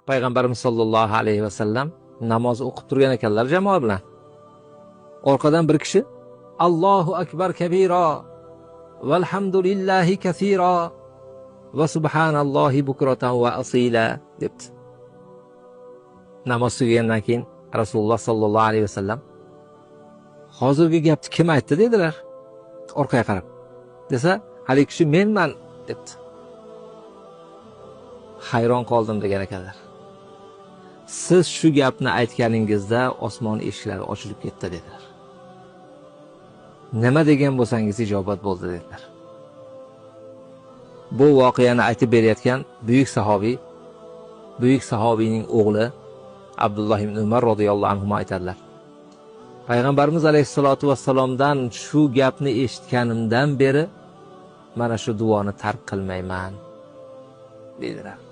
payg'ambarimiz sollallohu alayhi vasallam namoz o'qib turgan ekanlar jamoa bilan. Orqadan bir kishi Allohu akbar kabira valhamdulillahi kaseera va subhanallohi bukratan va asila debdi. Namoz tugagandan keyin Rasululloh sollallohu alayhi vasallam hozirgi gapni kim aytdi dedilar. Orqaga qarab. Desa, hali kishi menman debdi. Hayron qoldim degan ekanlar. Siz shu gapni aytganingizda osmon eshiklari ochilib ketdi dedilar. Nima degan bo'lsangiz ijobat bo'ldi dedilar. Bu voqeani aytib berayotgan buyuk sahobiyning o'g'li Abdulloh ibn Umar radhiyallohu anhu aytadilar. Payg'ambarimiz alayhisolatu vassalomdan shu gapni eshitganimdan beri mana shu duoni tark qilmayman dedilar.